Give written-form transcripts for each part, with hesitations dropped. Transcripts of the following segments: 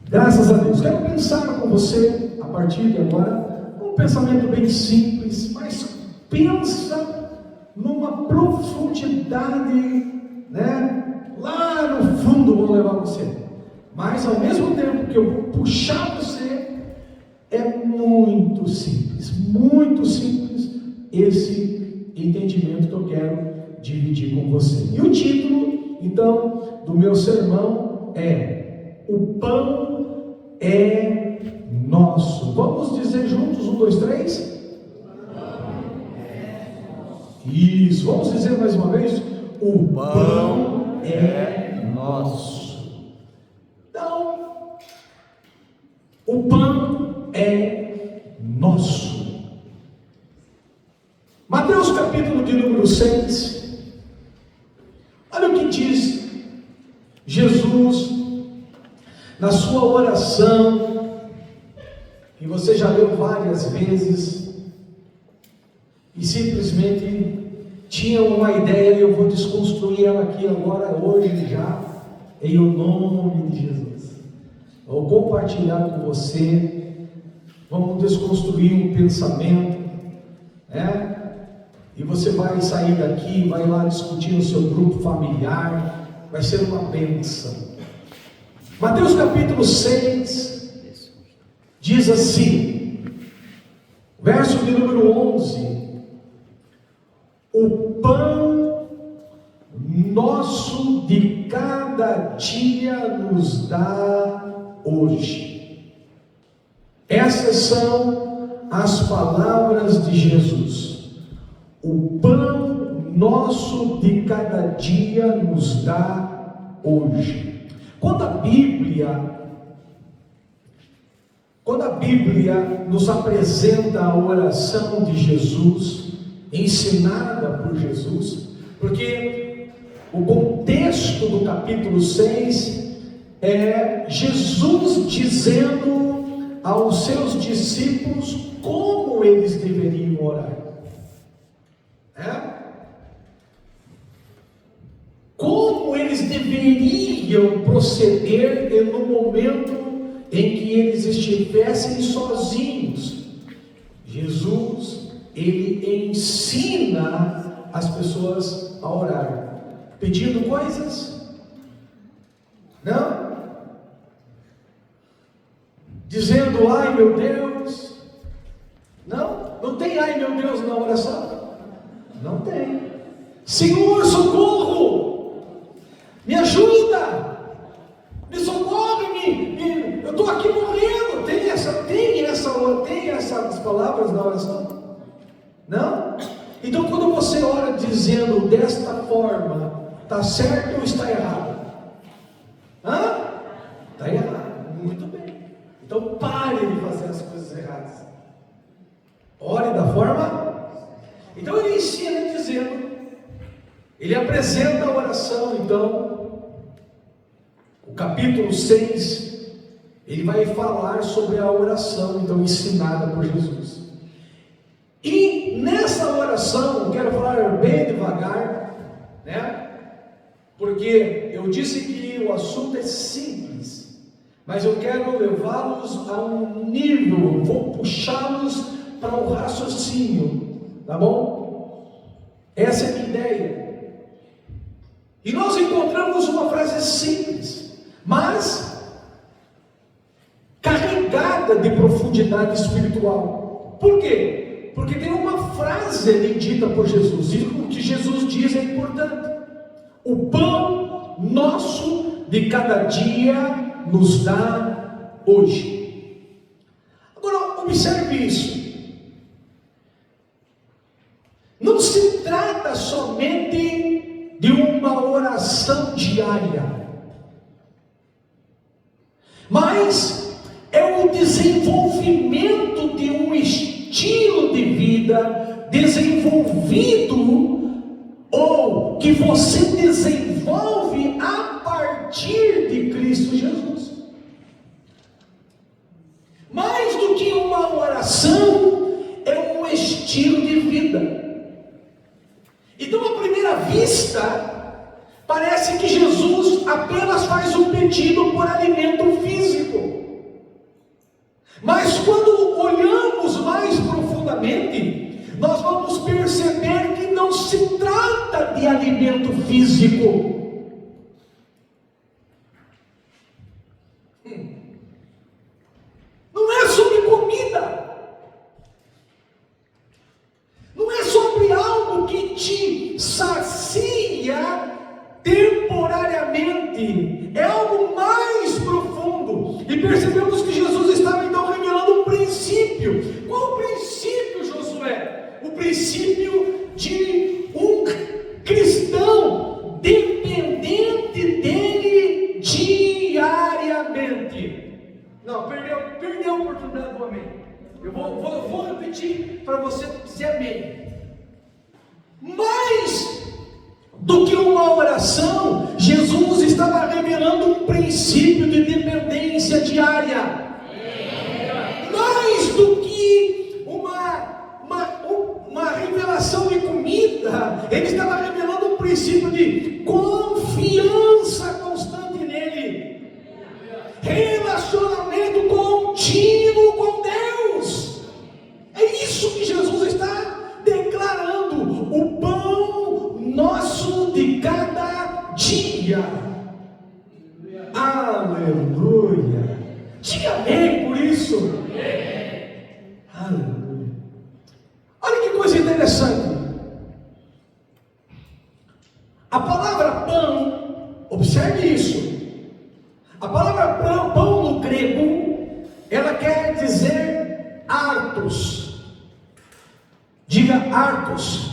Graças a Deus. Quero pensar com você, a partir de agora, um pensamento bem simples, mas pensa numa profundidade, lá no fundo vou levar você. Mas ao mesmo tempo que eu vou puxar você, é muito simples esse entendimento que eu quero dividir com você. E o título, então, do meu sermão é: O pão é nosso. Vamos dizer juntos, 1, 2, 3? Isso, vamos dizer mais uma vez: o pão é nosso. Então, o pão é nosso. Mateus capítulo de número 6, olha o que diz Jesus na sua oração, que você já leu várias vezes, e simplesmente tinha uma ideia, e eu vou desconstruir ela aqui agora, hoje já, em o nome de Jesus. Vou compartilhar com você, vamos desconstruir um pensamento, e você vai sair daqui, vai lá discutir no seu grupo familiar, vai ser uma bênção. Mateus capítulo 6, diz assim, verso de número 11: o pão nosso de cada dia nos dá hoje. Essas são as palavras de Jesus. O pão nosso de cada dia nos dá hoje. Quando a Bíblia nos apresenta a oração de Jesus, ensinada por Jesus, porque o contexto do capítulo 6 é Jesus dizendo aos seus discípulos como eles deveriam orar. Como eles deveriam proceder no momento em que eles estivessem sozinhos. Jesus, ele ensina as pessoas a orar, pedindo coisas? Não? Dizendo, ai meu Deus? Não? Não tem ai meu Deus na oração? Não tem. Senhor, socorro! Me ajuda! Me socorre! Eu estou aqui morrendo! Tem essas palavras na oração? Não? Então quando você ora dizendo desta forma, está certo ou está errado? Está errado. Muito bem. Então pare de fazer as coisas erradas. Ore da forma. Então ele ensina dizendo, ele apresenta a oração. Então o capítulo 6, ele vai falar sobre a oração, então ensinada por Jesus. E nessa oração, quero falar bem devagar, porque eu disse que o assunto é simples, mas eu quero levá-los a um nível, vou puxá-los para o raciocínio, tá bom? Essa é a minha ideia. E nós encontramos uma frase simples, mas carregada de profundidade espiritual. Por quê? Porque tem uma frase ali dita por Jesus, e o que Jesus diz é importante. O pão nosso de cada dia nos dá hoje. Agora, observe isso. Não se trata somente de uma oração diária, mas é o desenvolvimento de um estilo de vida desenvolvido, ou que você desenvolve a partir de Cristo Jesus. Mais do que uma oração, é um estilo de vida. Então, à primeira vista, parece que Jesus apenas faz um pedido por alimento físico. Mas quando olhamos mais profundamente, nós vamos perceber que não se trata de alimento físico. Não é sobre comida. Não é sobre algo que te sacia temporariamente. É algo mais profundo. E percebemos que Jesus estava então revelando um princípio. Qual o princípio, Josué? O princípio de um cristão dependente dele diariamente. Não, perdeu a oportunidade do amém. Eu vou repetir para você dizer amém. Mais do que uma oração, Jesus estava revelando um princípio de dependência diária. Mais do que uma revelação de comida, ele estava revelando um princípio de confiança constante nele, relacionamento contínuo com Deus. É isso que Jesus está declarando: o pão nosso de cada dia. Aleluia. Diga amém por isso. Aleluia. Olha que coisa interessante. A palavra pão, observe isso. A palavra pão no grego, ela quer dizer artos. Diga artos.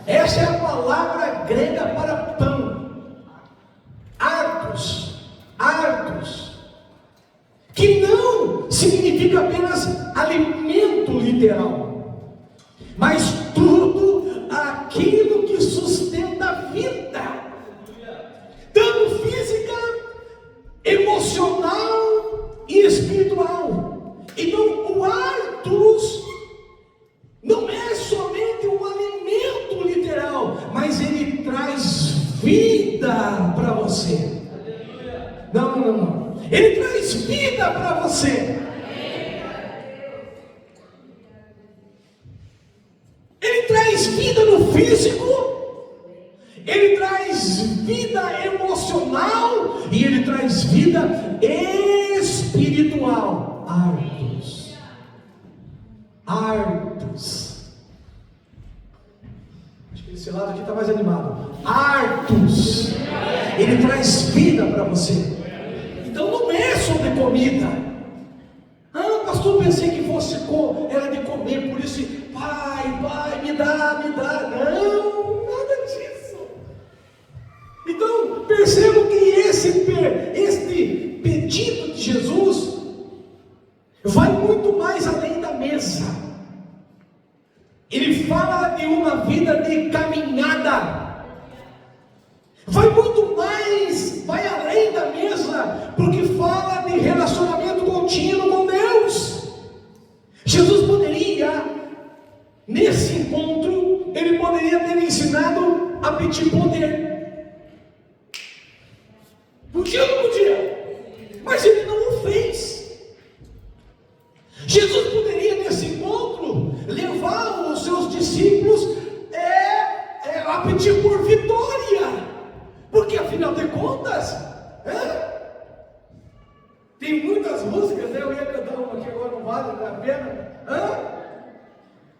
Essa é a palavra grega para pão. Artos. Artos. Que não significa apenas alimento literal, mas tudo aquilo que sustenta a vida, tanto física, emocional e espiritual. Então o artos não é somente um alimento literal, mas ele traz vida para você. Não. Ele traz vida para você. Ele traz vida no físico, ele traz vida emocional e ele traz vida espiritual. Artos. Acho que esse lado aqui está mais animado. Artos. Ele traz vida para você. Então não é sobre comida. Pastor, pensei que fosse era de comer, por isso, pai, me dá. Não, nada disso. Então percebo que este pedido de Jesus vai muito mais além da mesa. Ele fala de uma vida de caminhada. Vai muito mais, vai além da mesa, porque fala de relacionamento contínuo com Deus. Jesus poderia, nesse encontro, ele poderia ter ensinado a pedir poder. Podia ou não podia? Mas ele não o fez. Jesus poderia, nesse encontro, levar os seus discípulos a pedir por vitória. Porque afinal de contas, tem muitas músicas, né? Eu ia cantar uma que agora não vale a pena.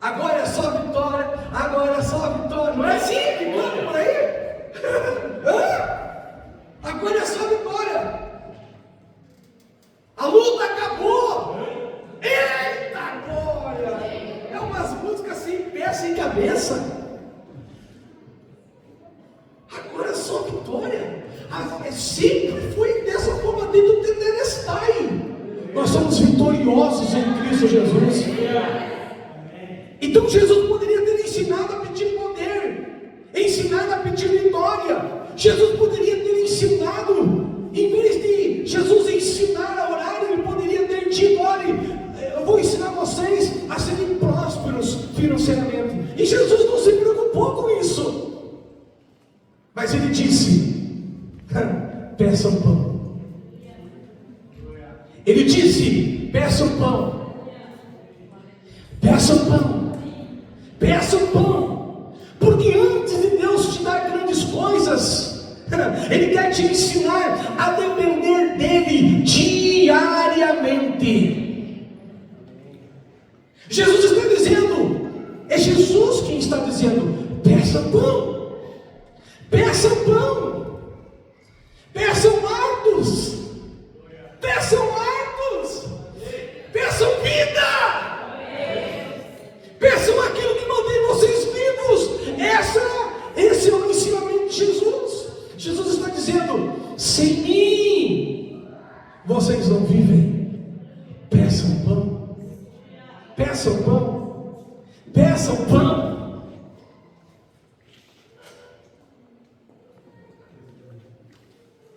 Agora é só vitória, não é assim que canta por aí? Agora é só vitória. A luta acabou. Eita glória! É umas músicas sem pé, sem cabeça. Agora é só vitória. Sempre foi dessa forma desde o Tetelestai. Nós somos vitoriosos em Cristo Jesus. Então Jesus poderia ter ensinado a pedir poder, ensinado a pedir vitória. Jesus poderia ter ensinado, em vez de Jesus ensinar a orar, ele poderia ter dito: olha, eu vou ensinar vocês a serem prósperos financeiramente. E Jesus não se preocupou com isso. Mas ele disse: peçam pão. Ele disse: peçam pão, peçam pão, peçam pão, porque antes de Deus te dar grandes coisas, Ele quer te ensinar a depender dEle diariamente. Jesus está dizendo, é Jesus quem está dizendo: peça pão, peça pão, peçam hartos, peçam hartos, peçam vida, peçam aquilo que mantém vocês vivos. Esse é o ensinamento de Jesus. Jesus está dizendo: sem mim vocês não vivem. Peçam pão, peçam pão, peçam pão.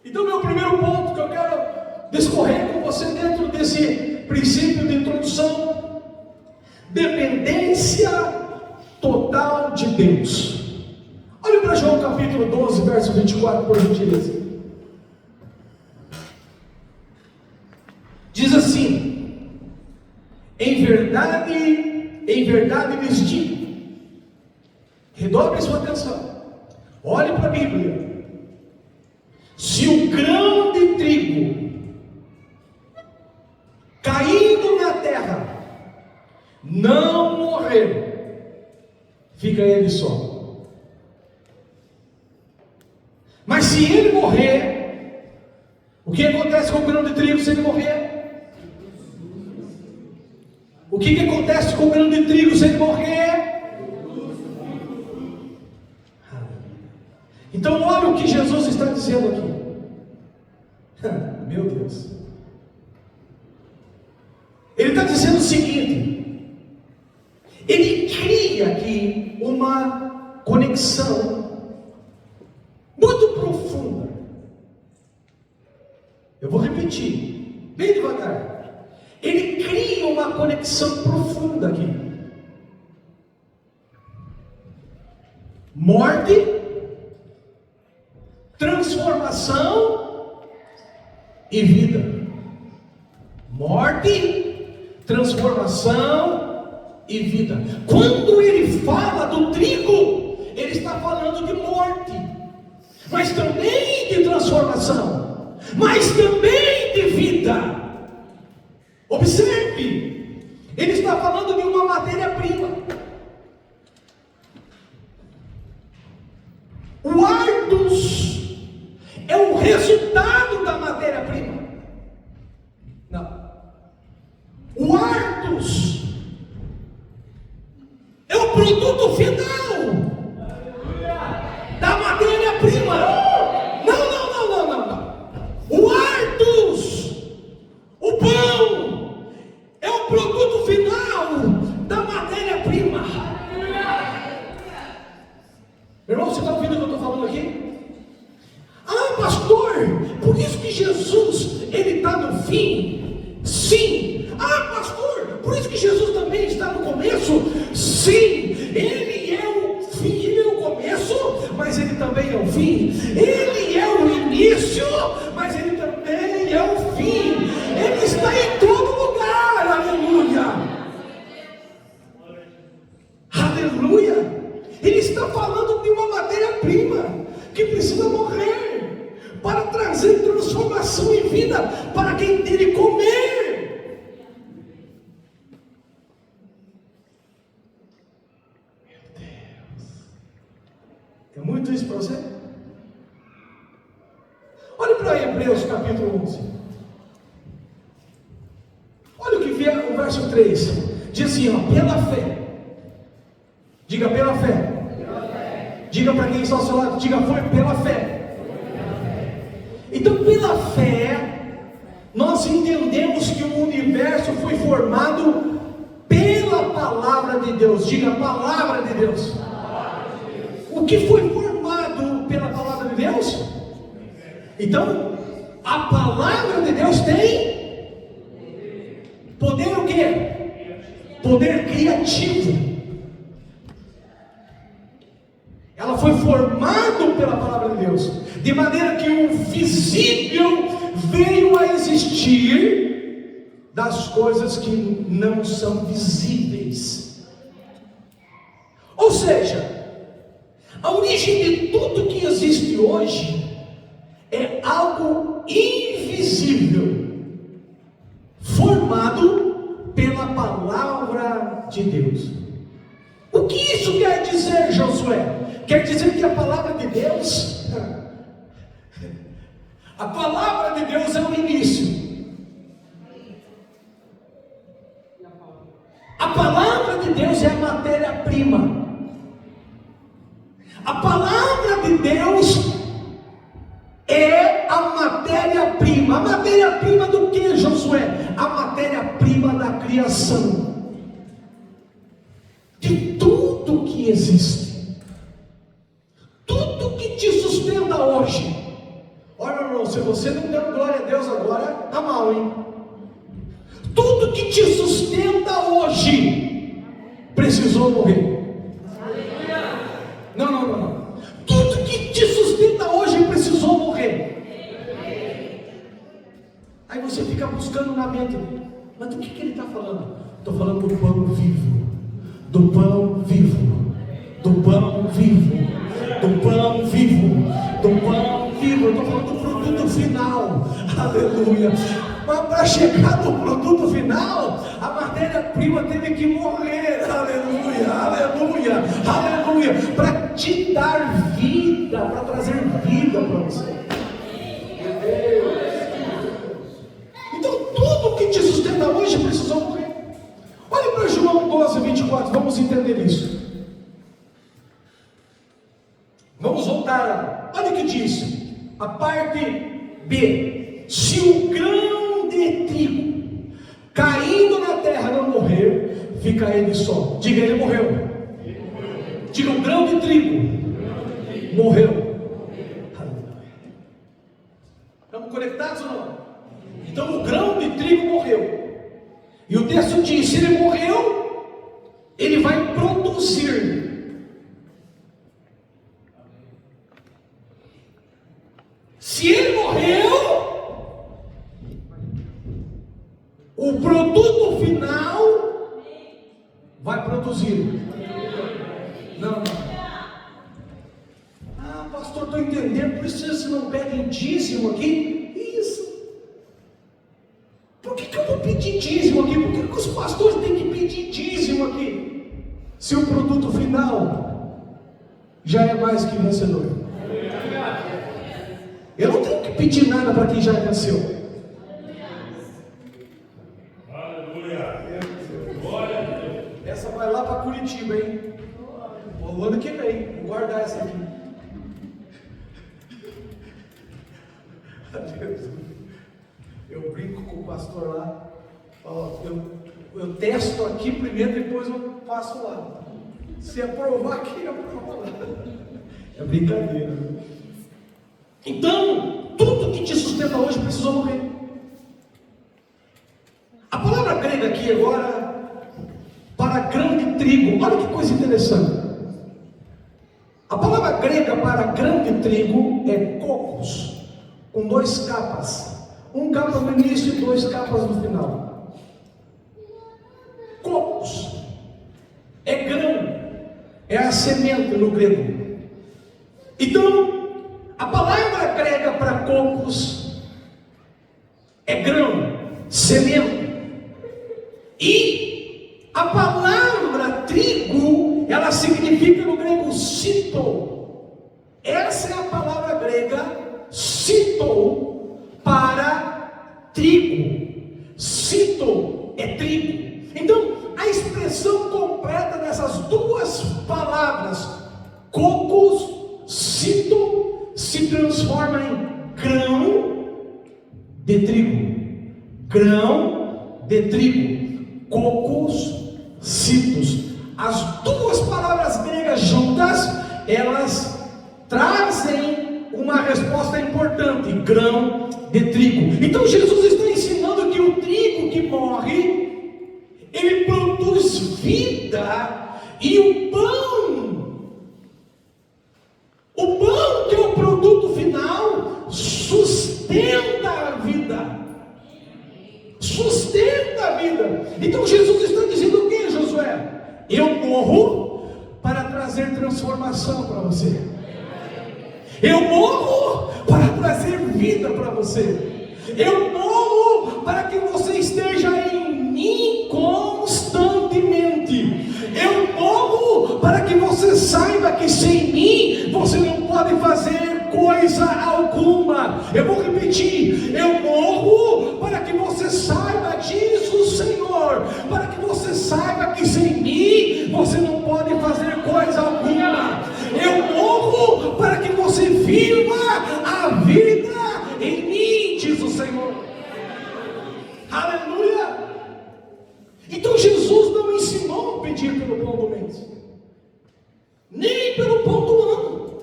Então, meu primeiro ponto que eu quero discorrer com você dentro desse princípio de introdução: dependência total de Deus. Olhe para João capítulo 12, verso 24, por gentileza. Diz assim: em verdade lhes digo. Redobre sua atenção, olhe para a Bíblia. Se o grão de trigo caindo na terra não morrer, fica ele só. Mas se ele morrer, o que acontece com o grão de trigo se ele morrer? O que acontece com o grão de trigo se ele morrer? Então olha o que Jesus está dizendo aqui. Meu Deus. Ele está dizendo o seguinte: ele cria aqui uma conexão muito profunda. Eu vou repetir, bem devagar. Ele cria uma conexão profunda aqui. Morte, transformação e vida. Morte, transformação e vida. Quando ele fala do trigo, ele está falando de morte, mas também de transformação, mas também de vida. Observe, ele está falando de uma matéria-prima. O ardos é o resultado da matéria-prima. Não. O ardos é o produto final da matéria-prima. Não. O ardos, o pão, é o produto final da matéria-prima. Meu irmão, você está ouvindo o que eu estou falando aqui? Ah, pastor, por isso que Jesus, ele está no fim? Sim. Ah, pastor, por isso que Jesus também está no começo? Sim. Ele é o fim, ele é o começo, mas ele também é o fim. Ele é o início, mas ele também é o fim. Ele está em todo lugar. Aleluia. Aleluia. Ele está falando de uma matéria-prima que precisa morrer para trazer transformação e vida para quem dele comer. Meu Deus, é muito isso para você? Olhe para Hebreus capítulo 11. Olha o que vem no verso 3. Diz assim, ó: pela fé. Diga: pela fé. Diga para quem está ao seu lado: diga: foi pela fé. Então, pela fé, nós entendemos que o universo foi formado pela palavra de Deus. Diga: palavra de Deus. O que foi formado pela palavra de Deus? Então, a palavra de Deus tem poder o quê? Poder criativo. Ela foi formada pela palavra de Deus, de maneira que o visível veio a existir das coisas que não são visíveis. Ou seja, a origem de tudo que existe hoje é algo invisível, formado pela palavra de Deus. O que isso quer dizer, Josué? Quer dizer que a palavra de Deus, a palavra de Deus é o início. A palavra de Deus é a matéria-prima. A palavra de Deus é a matéria-prima. A matéria-prima do que, Josué? A matéria-prima da criação. De tudo que existe. Tudo que te sustenta hoje. Olha, irmão, se você não deu glória a Deus agora, está mal, hein? Tudo que te sustenta hoje precisou morrer. Não. Tudo que te sustenta hoje precisou morrer. Aí você fica buscando na mente, mas do que ele está falando? Estou falando do pão vivo. Do pão vivo. Do pão vivo. Do pão vivo. Do pão vivo. Eu estou falando do produto final. Aleluia. Mas para chegar no produto final, a matéria-prima teve que morrer. Aleluia, aleluia, aleluia. Para te dar vida, para trazer vida para você. Então tudo que te sustenta hoje precisou morrer. Olha para João 12, 24, vamos entender isso. Vamos voltar lá. Olha o que diz a parte B. Se o grão de trigo caindo na terra não morrer, fica ele só. Diga, ele morreu. Diga, o grão de trigo morreu. Estamos conectados ou não? Então o grão de trigo morreu. E o texto diz, se ele morreu, ele vai produzir. Se ele morreu, o produto final vai produzir. Não. Ah, pastor, estou entendendo. Por isso vocês não pedem dízimo aqui? Isso. Por que eu vou pedir dízimo aqui? Por que os pastores têm que pedir dízimo aqui? Se o produto final já é mais que vencedor. Eu não tenho que pedir nada para quem já venceu. Essa vai lá para Curitiba, hein? O ano que vem. Vou guardar essa aqui. Eu brinco com o pastor lá. Eu testo aqui primeiro, depois eu passo lá. Se aprovar aqui, eu aprovo lá. É brincadeira. Então, tudo que te sustenta hoje precisou morrer. A palavra grega aqui agora, para grão de trigo, olha que coisa interessante. A palavra grega para grão de trigo é cocos, com 2 capas. 1 capa no início e 2 capas no final. Cocos é grão, é a semente no grego. Então, a palavra grega para cocos é grão, semente. E a palavra trigo, ela significa no grego cito. Essa é a palavra grega cito para trigo. Cito é trigo. Então, a expressão completa dessas 2 palavras, cocos, cito, se transforma em grão de trigo. Grão de trigo. Cocos, citos. As 2 palavras gregas juntas, elas trazem uma resposta importante: grão de trigo. Então Jesus está ensinando que o trigo que morre, ele produz vida, e o pão que é o produto final, sustenta a vida. Sustenta vida. Então Jesus está dizendo o que, Josué? Eu morro para trazer transformação para você. Eu morro para trazer vida para você. Eu morro para que você esteja em mim constantemente. Eu morro para que você saiba que sem mim você não pode fazer coisa alguma. Eu vou repetir: eu morro para que você saiba disso, Senhor, para que você saiba que sem mim você não pode fazer coisa alguma. Eu morro para que você viva a vida em mim, diz o Senhor. Aleluia. Então Jesus não ensinou a pedir pelo pão do mês, nem pelo pão do ano.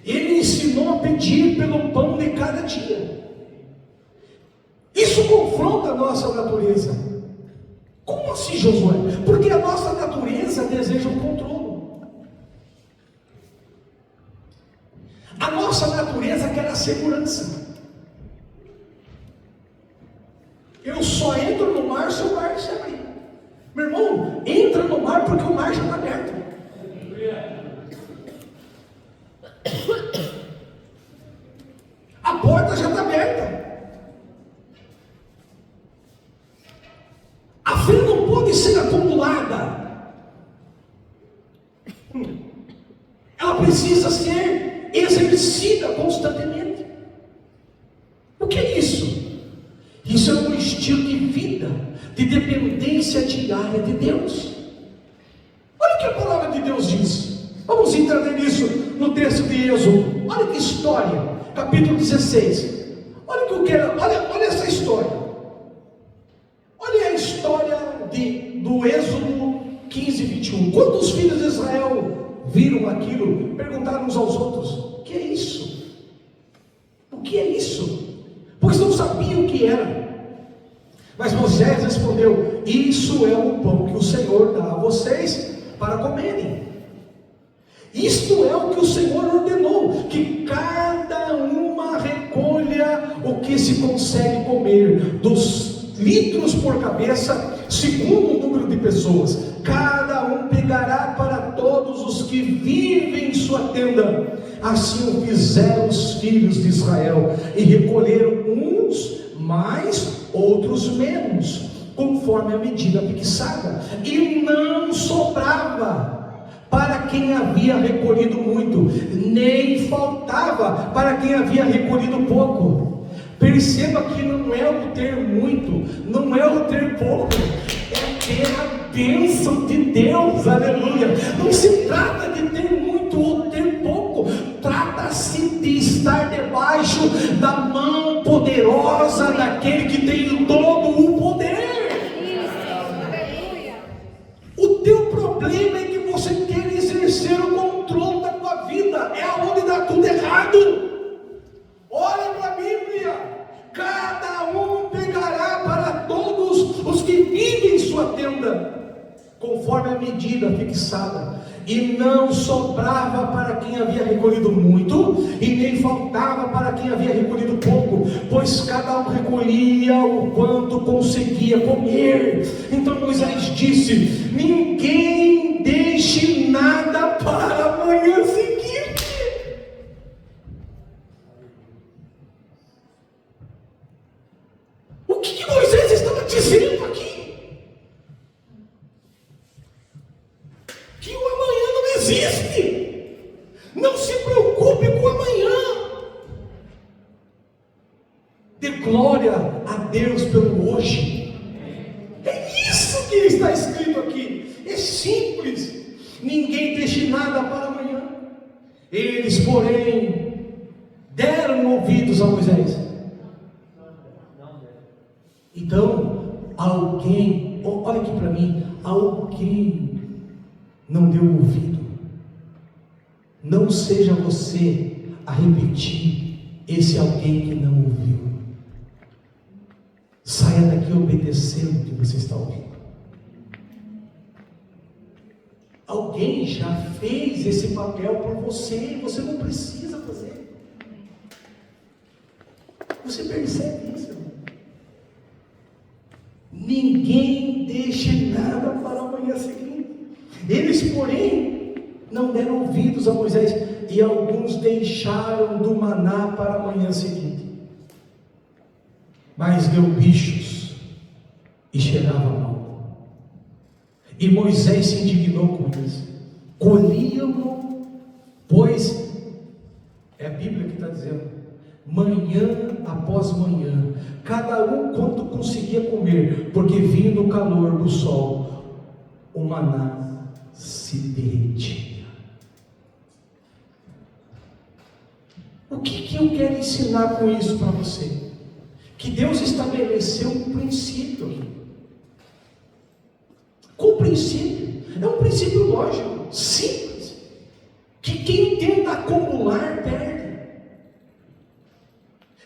Ele ensinou a pedir pelo pão de cada dia. Isso confronta a nossa natureza. Como assim, Josué? Porque a nossa natureza deseja o controle. A nossa natureza quer a segurança. Eu só entro no mar se o mar se abrir. Meu irmão, entra no mar porque o mar já está aberto. A porta já está aberta. A fé não pode ser acumulada. Ela precisa ser exercida constantemente. O que é isso? Isso é um estilo de vida, de dependência diária de Deus. Olha o que a palavra de Deus diz. Vamos entender nisso no texto de Êxodo. Olha que história, capítulo 16. Olha o que eu quero, olha essa história. Olha a história do Êxodo 15, 21. Quando os filhos de Israel viram aquilo, perguntaram uns aos outros: o que é isso? O que é isso? Pois não sabiam o que era. Mas Moisés respondeu: isso é o pão que o Senhor dá a vocês para comerem. Isto é o que o Senhor ordenou, que cada uma recolha o que se consegue comer, dos litros por cabeça, segundo o número de pessoas. Cada um pegará para todos os que vivem em sua tenda. Assim o fizeram os filhos de Israel, e recolheram uns mais, outros menos, conforme a medida fixada, e não sobrava para quem havia recolhido muito, nem faltava para quem havia recolhido pouco. Perceba que não é o ter muito, não é o ter pouco, é ter a bênção de Deus, aleluia. Não se trata de ter muito ou ter pouco, trata-se de estar debaixo da mão poderosa daquele que tem todo o poder. O teu problema é que você quer exercer o controle da tua vida, é aonde dá tudo errado. Olha para a Bíblia: cada um pegará para todos os que vivem em sua tenda, conforme a medida fixada, e não sobrava para quem havia recolhido muito, e nem faltava para quem havia recolhido pouco, pois cada um recolhia o quanto conseguia comer. Então Moisés disse: ninguém deixe nada para a manhã seguinte. O que Moisés estava dizendo aqui? Que o amanhã não existe. Não se preocupe com o amanhã. Dê glória a Deus pelo hoje. É isso que está escrito aqui. É simples. Ninguém deixe nada para amanhã. Eles, porém, deram ouvidos a Moisés. Então, alguém, olha aqui para mim, alguém não deu ouvido. Não seja você a repetir esse alguém que não ouviu. Saia daqui obedecendo o que você está ouvindo. Alguém já fez esse papel por você, você não precisa fazer. Você percebe isso? ninguém deixe nada para a manhã seguinte. Eles, porém, não deram ouvidos a Moisés, e alguns deixaram do maná para a manhã seguinte. Mas deu bichos e cheirava mal. E Moisés se indignou com eles. Colhiam-no, pois é a Bíblia que está dizendo, manhã após manhã, cada um quanto conseguia comer, porque vindo o calor do sol, o maná se derretia. O que eu quero ensinar com isso para você? Que Deus estabeleceu um princípio aqui. Qual princípio? É um princípio lógico, simples, que quem tenta acumular perde.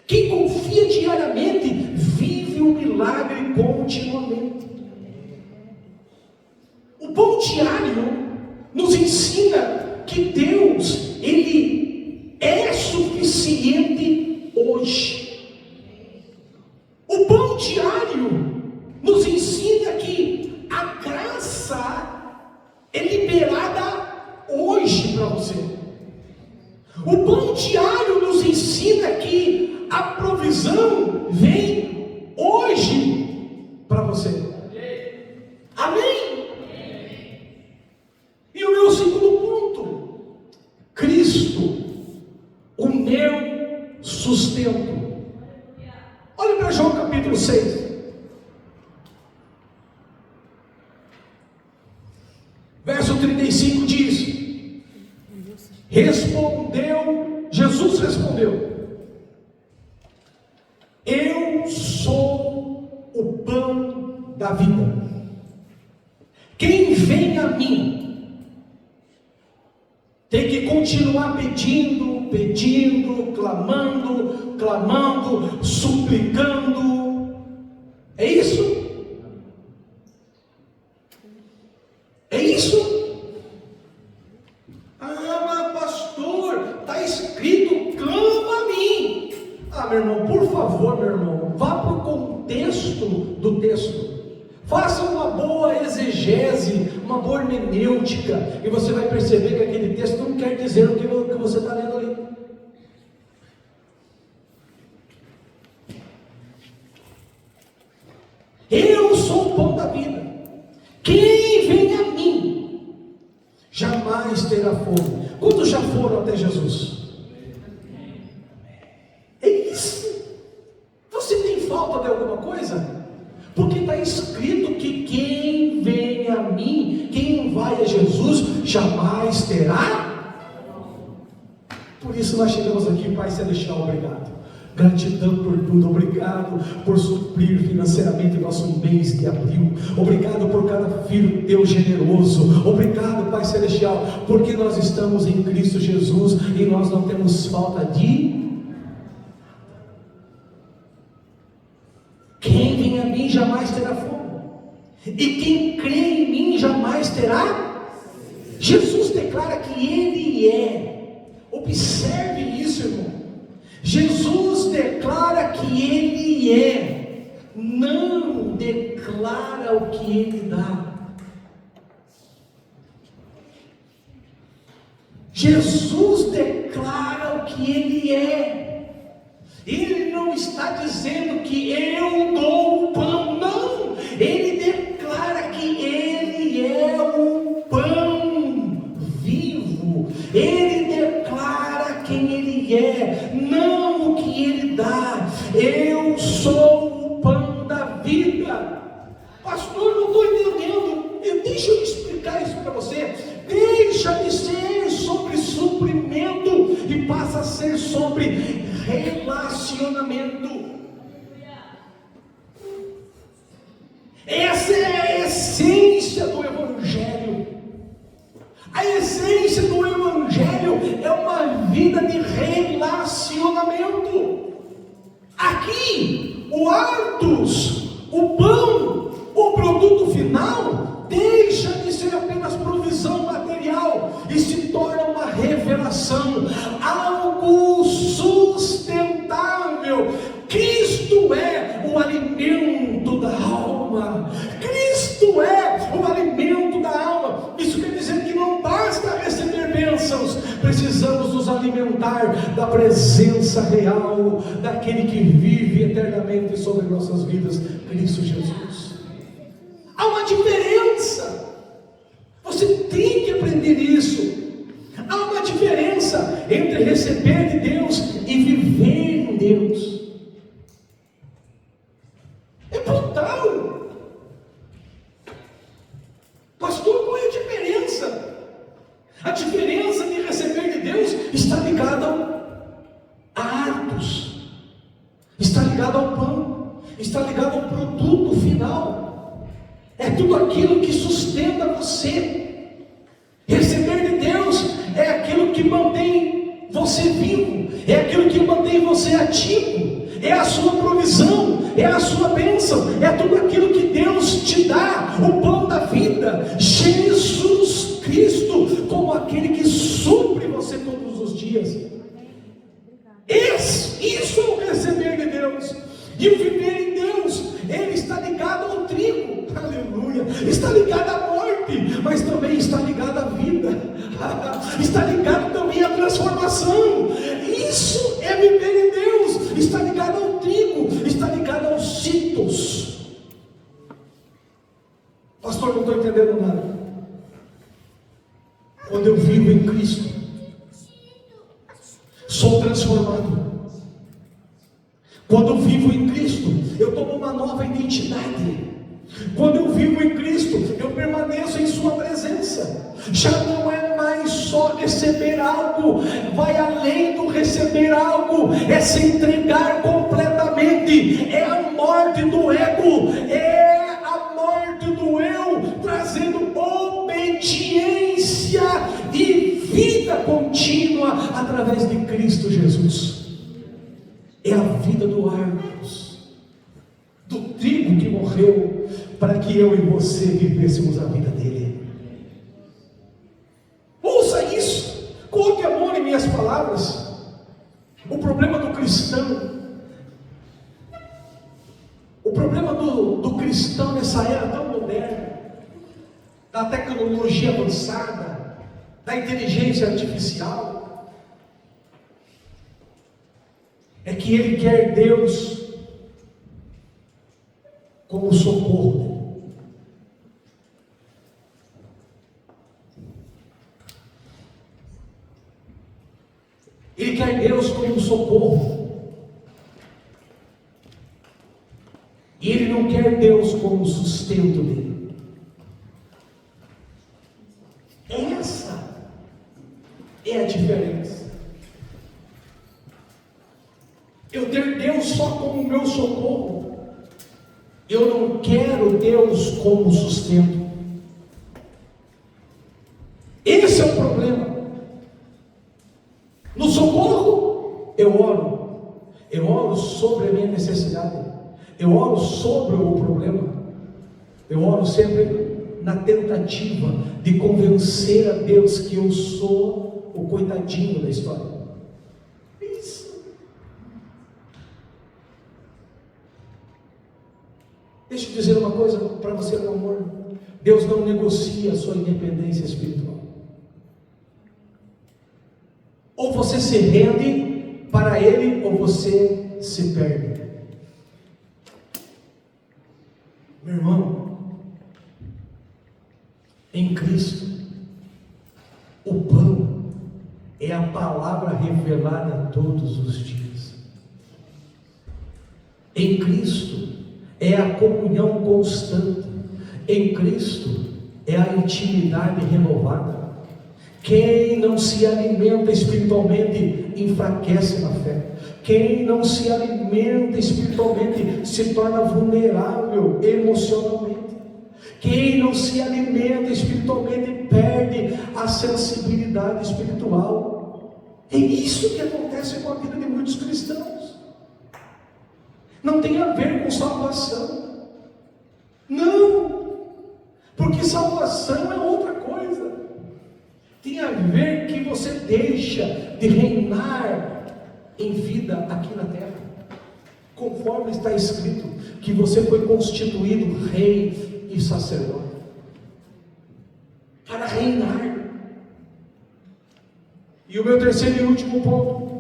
Quem confia diariamente vive o milagre continuamente. O pão diário nos ensina que Deus, Ele é suficiente hoje. O pão diário nos ensina que a graça é liberada hoje para você. O pão diário nos ensina que a provisão vem hoje para você. Amém? E o meu segundo ponto: Cristo, o meu sustento. Olha para João capítulo 6. Verso 35 diz: Jesus respondeu: eu sou o pão da vida. Quem vem a mim tem que continuar pedindo, clamando, suplicando. É isso? É isso? Mas pastor, está escrito, clama a mim. Meu irmão, por favor, meu irmão, vá para o contexto do texto. Faça uma boa exegese, uma boa hermenêutica, e você vai perceber que aquele texto não quer dizer o que você está lendo ali. Eu sou o pão da vida. Quem vem a mim jamais terá fome. Quantos já foram até Jesus? É isso. Você tem falta de alguma coisa? Porque está escrito que quem vem a mim, quem vai a Jesus, jamais terá. Por isso nós chegamos aqui, Pai Celestial, obrigado. Gratidão por tudo, obrigado por suprir financeiramente o nosso mês de abril, obrigado por cada filho teu generoso, obrigado, Pai Celestial, porque nós estamos em Cristo Jesus e nós não temos falta de. Quem vem a mim jamais terá fome, e quem crê em mim jamais terá. Jesus declara que Ele é. Observe isso, irmão. Jesus declara que Ele é, não declara o que Ele dá. Jesus declara o que Ele é. Ele não está dizendo que eu dou o pão, não. Ele declara que Ele é o pão vivo. Ele declara quem Ele é, não o que Ele dá. Eu sou o pão da vida. Pastor, não estou entendendo. Deixa eu explicar isso para você. Deixa de ser sobre suprimento e passa a ser sobre relacionamento. Essa é a essência do Evangelho. A essência do Evangelho é uma vida de relacionamento. Aqui, o Artus, o pão, o produto final, deixa de ser apenas provisão material e se torna uma revelação, algo sustentável. Cristo é o alimento da alma. presença real daquele que vive eternamente sobre nossas vidas, Cristo Jesus. Há uma diferença. Você tem que aprender isso. Há uma diferença entre receber de Deus e viver em Deus. É brutal. Pastor, qual é a diferença? A diferença de receber de Deus está ligada a atos, está ligada ao pão, está ligado ao produto final. É tudo aquilo que sustenta você. Receber de Deus é aquilo que mantém você vivo, é aquilo que mantém você ativo, é a sua provisão, é a sua bênção, é tudo aquilo que Deus te dá, o pão da vida, Jesus Cristo, como aquele que supre você todos os dias. Isso é o receber de Deus. E o viver em Deus, ele está ligado ao trigo, aleluia, está ligado à morte, mas também está ligado à vida, está ligado também à transformação. Isso é viver em Deus, está ligado ao trigo, está ligado aos citos. Pastor, não estou entendendo nada. Quando eu vivo em Cristo, sou transformado. Quando eu vivo em Cristo, eu tomo uma nova identidade. Quando eu vivo em Cristo, eu permaneço em sua presença. Já não é mais só receber algo, vai além do receber algo, é se entregar completamente, é a morte do ego, é a morte do eu, trazendo obediência e vida contínua através de Cristo Jesus. É a vida do Arcos, do trigo que morreu, para que eu e você vivêssemos a vida dele. Ouça isso, coloque amor em minhas palavras. O problema do cristão, o problema do cristão nessa era tão moderna, da tecnologia avançada, da inteligência artificial, é que ele quer Deus como socorro. Ele quer Deus como socorro. E ele não quer Deus como sustento dele. Essa é a diferença. Eu ter Deus só como meu socorro. Eu não quero Deus como sustento. Esse é o problema. No socorro, eu oro sobre a minha necessidade, eu oro sobre o problema, eu oro sempre na tentativa de convencer a Deus que eu sou o coitadinho da história. Deixa eu dizer uma coisa para você, meu amor. Deus não negocia a sua independência espiritual. Ou você se rende para Ele, ou você se perde. Meu irmão, em Cristo, o pão é a palavra revelada todos os dias. Em Cristo, é a comunhão constante. Em Cristo é a intimidade renovada. Quem não se alimenta espiritualmente enfraquece na fé. Quem não se alimenta espiritualmente se torna vulnerável emocionalmente. Quem não se alimenta espiritualmente perde a sensibilidade espiritual. É isso que acontece com a vida de muitos cristãos. Não tem a ver com salvação. Não. Porque salvação é outra coisa. Tem a ver que você deixa de reinar em vida aqui na terra. Conforme está escrito que você foi constituído rei e sacerdote. Para reinar. E o meu terceiro e último ponto.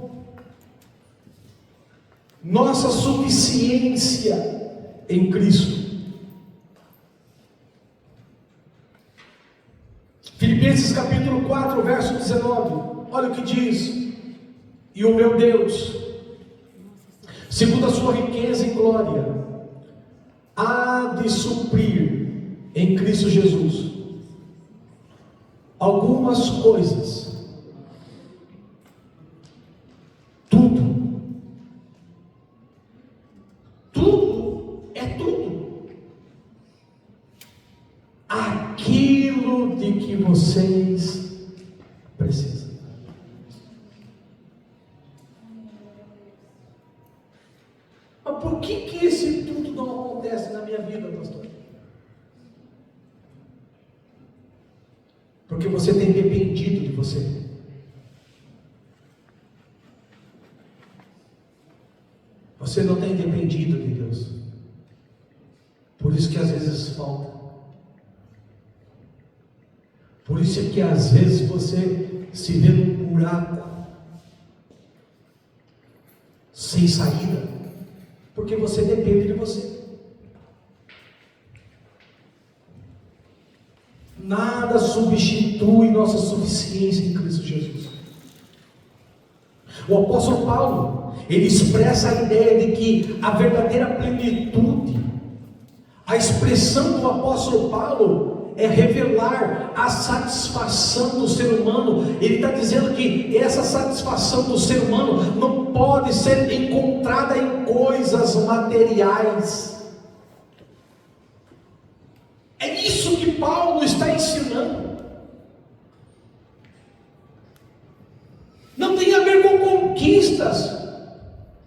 nossa suficiência em Cristo. Filipenses capítulo 4, verso 19, olha o que diz: e o meu Deus, segundo a sua riqueza em glória, há de suprir em Cristo Jesus algumas coisas, tudo é tudo, aquilo de que vocês precisam. Mas por que esse tudo não acontece na minha vida, pastor? Porque você tem dependido de você. Você não tem dependido de Deus. Por isso que às vezes falta. Por isso que às vezes você se vê num buraco sem saída, porque você depende de você. Nada substitui nossa suficiência em Cristo Jesus. O apóstolo Paulo, ele expressa a ideia de que a verdadeira plenitude, a expressão do apóstolo Paulo é revelar a satisfação do ser humano. Ele está dizendo que essa satisfação do ser humano não pode ser encontrada em coisas materiais. É isso que Paulo está ensinando. Não tem a ver com conquistas,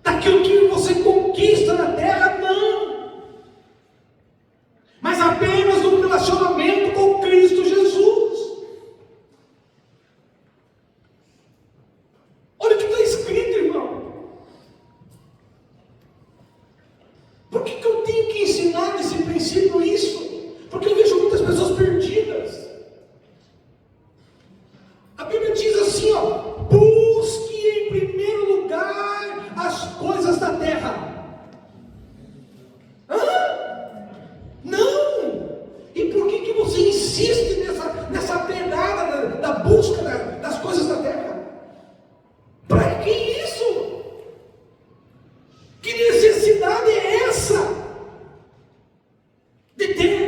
daquilo que você conquista na terra, não. Mas apenas no relacionamento com Cristo Jesus. Olha o que está escrito, irmão. Por que eu tenho que ensinar nesse princípio isso? Porque eu vejo muitas pessoas perdidas. A Bíblia diz assim, ó: busque em primeiro lugar as coisas da terra. Não! E por que você insiste nessa pegada da busca das coisas da terra? Para que isso? Que necessidade é essa? De ter.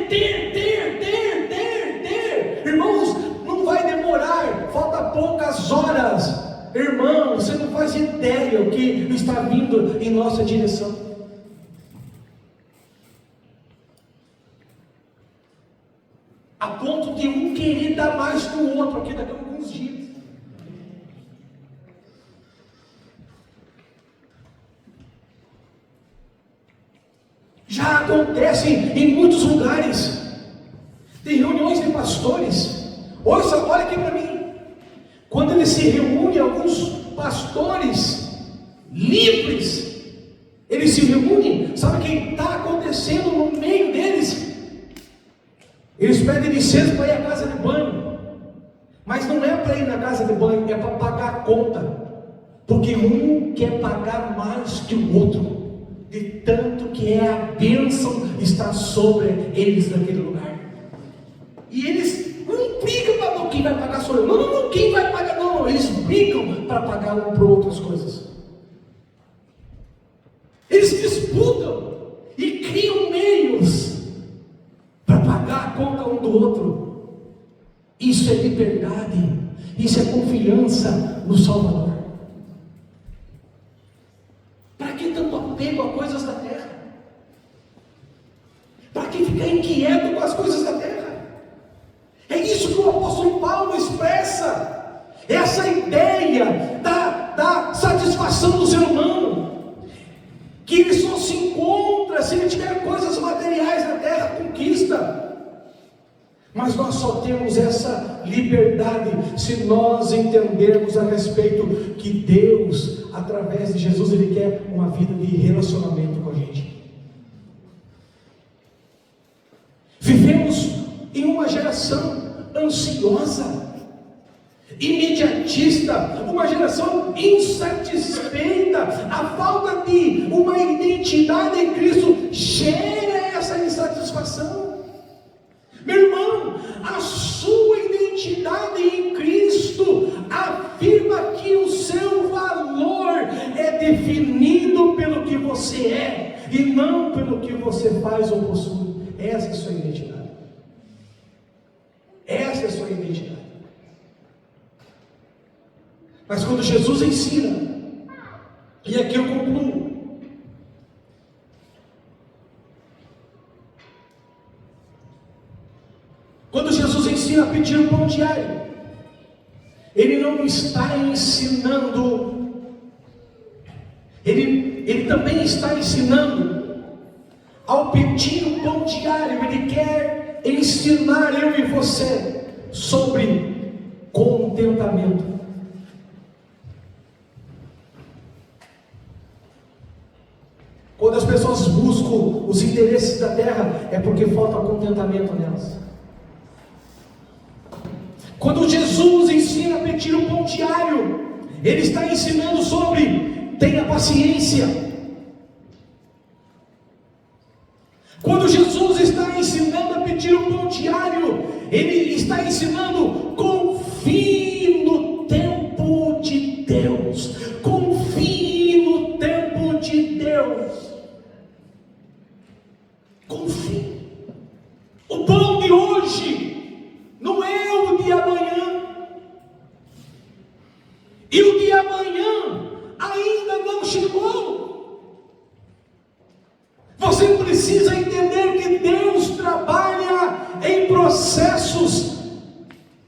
Irmãos, não vai demorar, falta poucas horas. Irmão, você não faz ideia o que está vindo em nossa direção. A ponto de um querer dar mais que o outro aqui daqui a alguns dias. Já acontece em muitos lugares. Tem reuniões de pastores. Olha aqui para mim. Quando eles se reúnem, alguns pastores livres, eles se reúnem. Sabe o que está acontecendo no meio deles? Eles pedem licença para ir à casa de banho. Mas não é para ir na casa de banho, é para pagar a conta. Porque um quer pagar mais que o outro, de tanto que é a bênção está sobre eles naquele lugar. E eles não brigam para quem vai pagar sou eu. Não, quem vai pagar não. Eles brigam para pagar um para outras coisas. Eles disputam e criam meios para pagar a conta um do outro. Isso é liberdade. Isso é confiança no Salvador. Para que tanto apego a coisas da terra? Para que ficar inquieto com as coisas da terra? É isso que o apóstolo Paulo expressa. Essa ideia da satisfação do ser humano, que ele só se encontra se ele tiver coisas materiais na terra, conquista. Mas nós só temos essa liberdade se nós entendermos a respeito que Deus, através de Jesus, Ele quer uma vida de relacionamento com a gente. Vivemos em uma geração ansiosa. imediatista, uma geração insatisfeita. A falta de uma identidade em Cristo gera essa insatisfação. Meu irmão, a sua identidade em Cristo afirma que o seu valor é definido pelo que você é e não pelo que você faz ou possui. Essa é a sua identidade. Essa é a sua identidade. Mas quando Jesus ensina, e aqui eu concluo, quando Jesus ensina a pedir o pão diário, Ele não está ensinando, Ele também está ensinando, ao pedir o pão diário, Ele quer ensinar eu e você sobre contentamento. Quando as pessoas buscam os interesses da terra, é porque falta contentamento nelas. Quando Jesus ensina a pedir o pão diário, Ele está ensinando sobre tenha paciência. Quando Jesus está ensinando a pedir o pão diário, Ele está ensinando confie no tempo de Deus. Confie no tempo de Deus. Confie. O pão de hoje não é o de amanhã. E o de amanhã ainda não chegou. Você precisa entender que Deus trabalha em processos.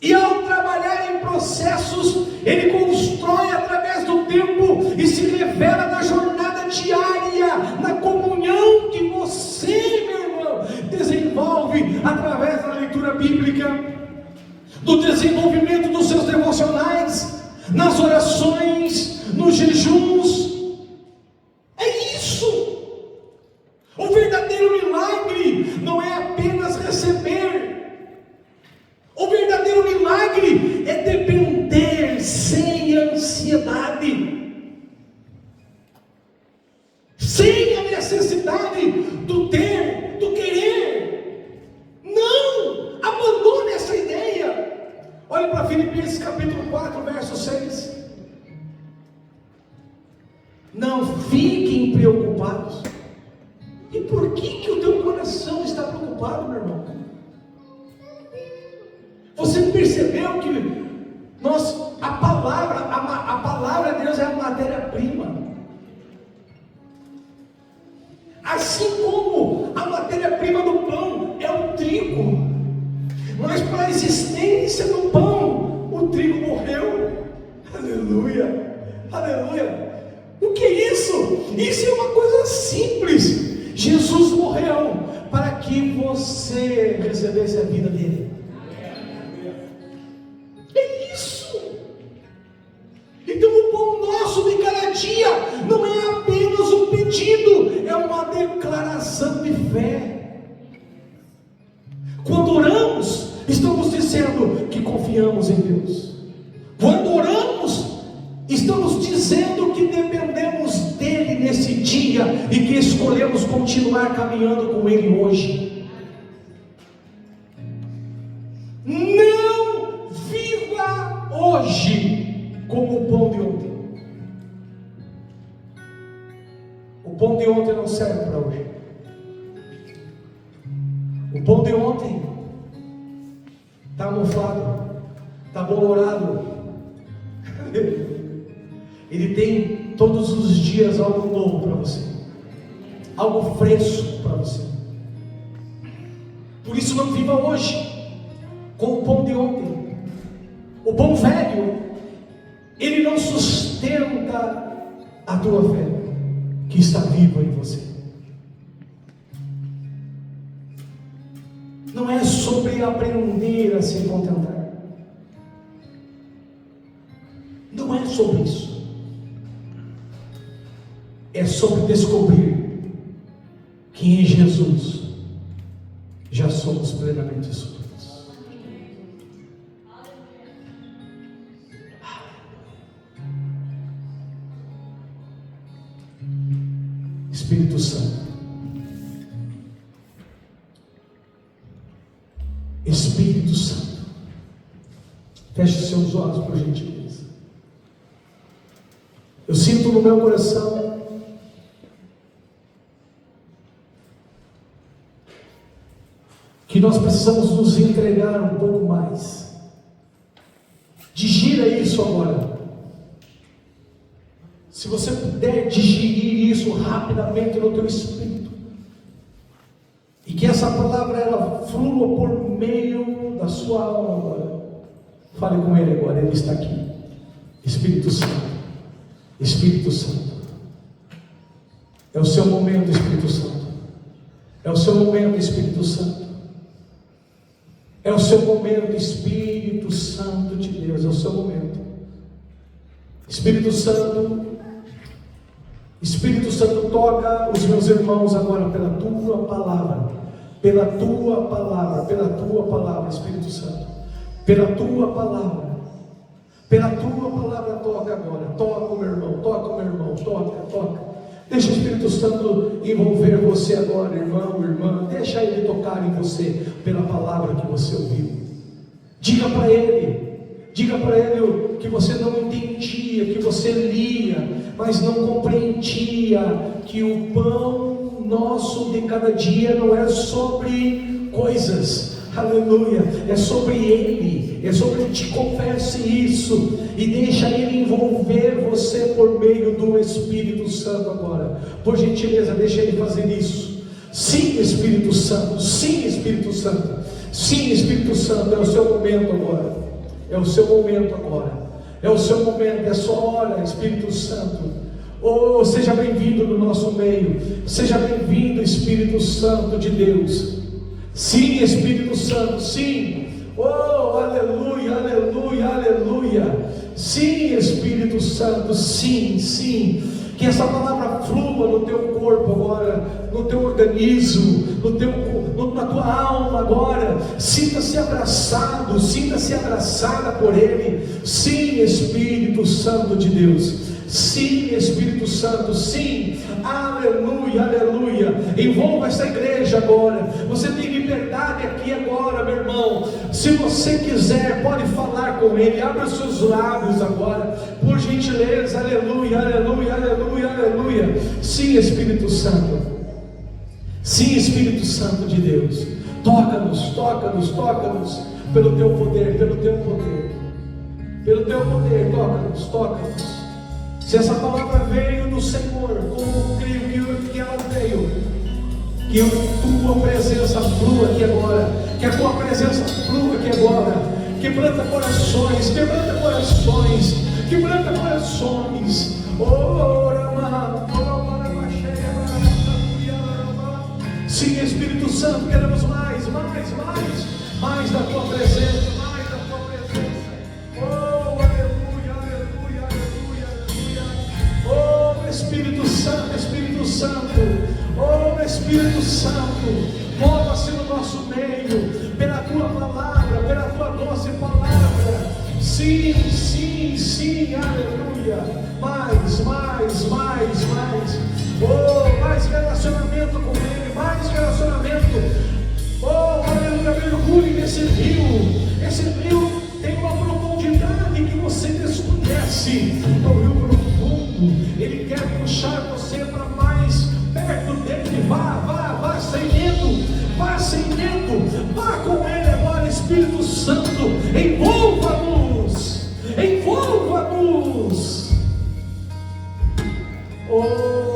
E ao trabalhar em processos, Ele constrói através do tempo e se revela na jornada diária, na comunhão que você, meu irmão, desenvolve através da leitura bíblica, do desenvolvimento dos seus devocionais, nas orações, nos jejuns. É isso. O verdadeiro milagre não é apenas receber. O verdadeiro milagre é depender sem ansiedade, sem a necessidade do ter, do querer. Não, abandone essa ideia. Olhe para Filipenses capítulo 4, verso 6. Não fiquem preocupados. E por que o teu coração está preocupado, meu irmão? Você percebeu que a palavra de Deus é a matéria-prima? Assim como a matéria-prima do pão é o trigo, mas para a existência do pão, o trigo morreu. Aleluia, aleluia. O que é isso? Isso é uma coisa simples. Jesus morreu para que você recebesse a vida dele. É isso. Então o pão nosso de cada dia não é apenas um pedido, é uma declaração de fé. Quando oramos, estamos dizendo que confiamos em Deus. Quando oramos, estamos dizendo que dependemos dele nesse dia e que escolhemos continuar caminhando com ele hoje. Não viva hoje como o pão de ontem. O pão de ontem não serve para hoje. O pão de ontem está almofado, está bolorado. Ele tem todos os dias algo novo para você, algo fresco para você. Por isso não viva hoje com o pão de ontem. O pão velho, ele não sustenta a tua fé que está viva em você. Não é sobre aprender a se contentar. Não é sobre isso. É sobre descobrir que em Jesus já somos plenamente supridos. Espírito Santo. Espírito Santo. Feche os seus olhos, por gentileza. Eu sinto no meu coração que nós precisamos nos entregar um pouco mais. Digira isso agora. Se você puder digerir isso rapidamente no teu espírito, e que essa palavra ela flua por meio da sua alma agora. Fale com Ele agora, Ele está aqui. Espírito Santo, Espírito Santo. É o seu momento, Espírito Santo. É o seu momento, Espírito Santo. É o seu momento, Espírito Santo de Deus. É o seu momento. Espírito Santo, Espírito Santo, toca os meus irmãos agora pela tua palavra. Pela tua palavra, pela tua palavra, Espírito Santo. Pela tua palavra. Pela tua palavra, toca agora. Toca o meu irmão, toca o meu irmão, toca. Deixa o Espírito Santo envolver você agora, irmão, irmã. Deixa Ele tocar em você pela palavra que você ouviu. Diga para Ele o que você não entendia, que você lia, mas não compreendia, que o pão nosso de cada dia não é sobre coisas, aleluia, é sobre Ele, é sobre Ele. Te confesse isso e deixa Ele envolver você por meio do Espírito Santo agora. Por gentileza, deixa Ele fazer isso. Sim, Espírito Santo, sim, Espírito Santo, sim, Espírito Santo, é o seu momento agora. É o seu momento agora. É o seu momento, é a sua hora, Espírito Santo. Oh, seja bem-vindo no nosso meio. Seja bem-vindo, Espírito Santo de Deus. Sim, Espírito Santo, sim. Oh, aleluia, aleluia, aleluia. Sim, Espírito Santo, sim, sim. Que essa palavra flua no teu corpo agora, no teu organismo, na tua alma agora. Sinta-se abraçado, sinta-se abraçada por Ele. Sim, Espírito Santo de Deus. Sim, Espírito Santo, sim, aleluia, aleluia. Envolva essa igreja agora. Você tem liberdade aqui agora, meu irmão. Se você quiser, pode falar com Ele. Abra os seus lábios agora, por gentileza, aleluia, aleluia, aleluia, aleluia. Sim, Espírito Santo, sim, Espírito Santo de Deus. Toca-nos, toca-nos, toca-nos, pelo Teu poder, pelo Teu poder, pelo Teu poder, toca-nos, toca-nos. Se essa palavra veio do Senhor, como creio que ela veio, que a tua presença flua aqui agora, que a tua presença flua aqui agora, quebranta corações, quebranta corações, quebranta corações. Sim, Espírito Santo, queremos mais da tua presença, mais da tua presença. Espírito Santo, Espírito Santo, oh Espírito Santo, mova-se no nosso meio, pela Tua palavra, pela Tua doce palavra. Sim, sim, sim, aleluia. Mais, oh, mais relacionamento com Ele, mais relacionamento. Oh, aleluia, mergulhe nesse rio. Esse rio tem uma profundidade que você desconhece. É um rio profundo. Ele quer puxar você para mais perto dele. Vá sem medo, vá com Ele agora, Espírito Santo. Envolva-nos. Oh,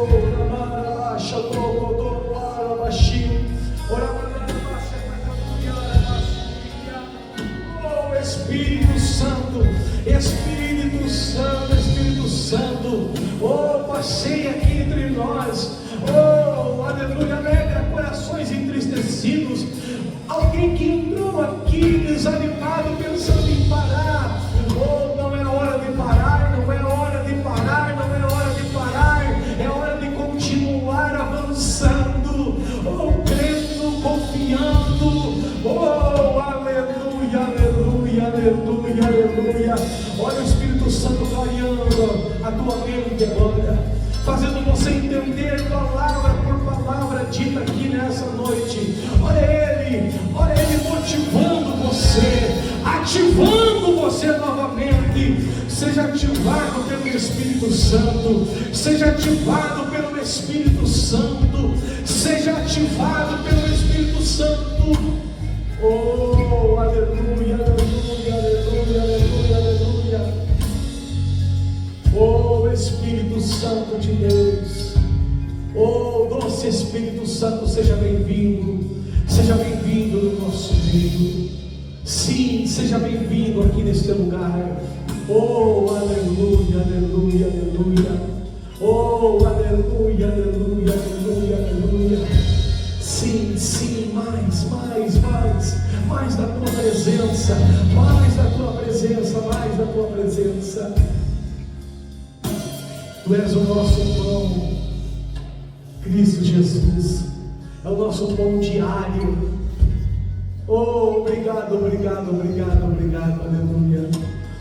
Espírito Santo, Espírito Santo, Espírito Santo, oh, passeia aqui entre nós, oh, aleluia, alegra corações entristecidos, alguém que entrou aqui desanimado, pensando em parar, oh, não é hora de parar, não é hora de parar, não é hora de parar, é hora de continuar avançando, oh, crendo, confiando, oh, aleluia, aleluia, aleluia, aleluia. Olha o Espírito Santo clareando a tua mente agora, fazendo você entender a palavra noite. Olha Ele motivando você, ativando você novamente. Seja ativado pelo Espírito Santo, seja ativado pelo Espírito Santo, seja ativado pelo Espírito Santo. Oh, aleluia, aleluia, aleluia, aleluia, aleluia. Oh, Espírito Santo de Deus, oh, doce Espírito Santo, seja bem-vindo no nosso meio. Sim, seja bem-vindo aqui neste lugar. Oh, aleluia, aleluia, aleluia. Oh, aleluia, aleluia, aleluia, aleluia. Sim, mais da tua presença, mais da tua presença, mais da tua presença. Tu és o nosso pão, Cristo Jesus, é o nosso pão diário. Oh, obrigado, obrigado, obrigado, obrigado, aleluia.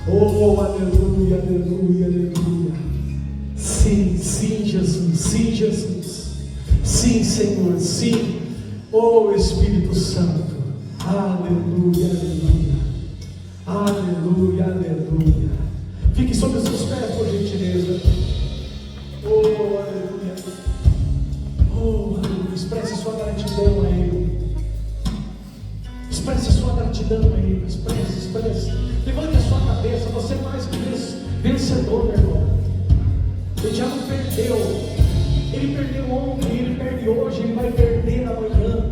Oh, aleluia, aleluia, aleluia. Sim, sim, Jesus, sim, Jesus. Sim, Senhor, sim. Oh, Espírito Santo, aleluia, aleluia. Aleluia, aleluia. Fique sobre os seus pés, por gentileza. Oh, aleluia. Oh, aleluia. Expresse sua gratidão a Ele. Expresse sua gratidão a Ele. Expresse. Levante a sua cabeça. Você é mais que vencedor, meu irmão. O diabo perdeu. Ele perdeu ontem, ele perde hoje, ele vai perder amanhã.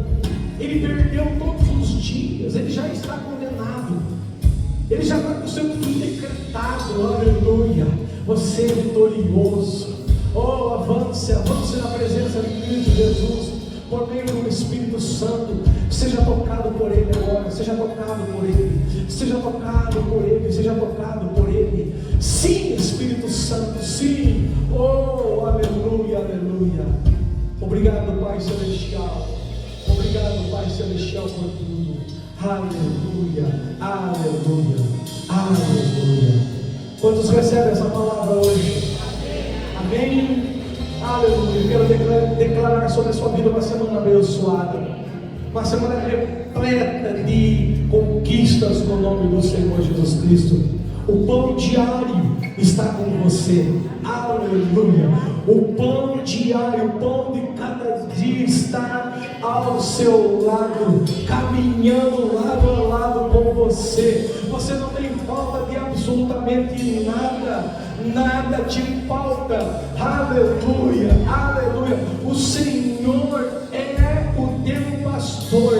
Ele perdeu todos os dias. Ele já está condenado. Ele já está com o seu fim decretado. Aleluia. Você é vitorioso. Oh, avance na presença de Cristo Jesus, por meio do Espírito Santo. Seja tocado por Ele agora, seja tocado por Ele, seja tocado por Ele, seja tocado por Ele. Sim, Espírito Santo, sim. Oh, aleluia, aleluia. Obrigado, Pai Celestial. Obrigado, Pai Celestial, por tudo. Aleluia, aleluia, aleluia. Quantos recebem essa palavra hoje? Amém? Aleluia. Eu quero declarar sobre a sua vida uma semana abençoada, uma semana repleta de conquistas no nome do Senhor Jesus Cristo. O pão diário está com você. Aleluia. O pão diário, o pão de cada dia está ao seu lado, caminhando lado a lado com você. Você não tem falta de absolutamente nada. Nada te falta. Aleluia, aleluia. O Senhor é o teu pastor.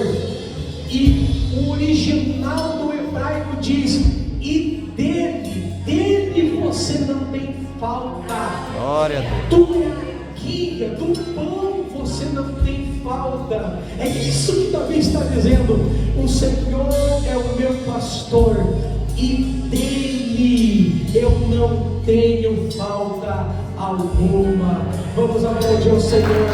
E o original do hebraico diz: e dele você não tem falta. Glória a Deus. Tua guia, do pão você não tem falta. É isso que Davi está dizendo. O Senhor é o meu pastor, e dele eu não tenho falta alguma. Vamos aplaudir ao Senhor.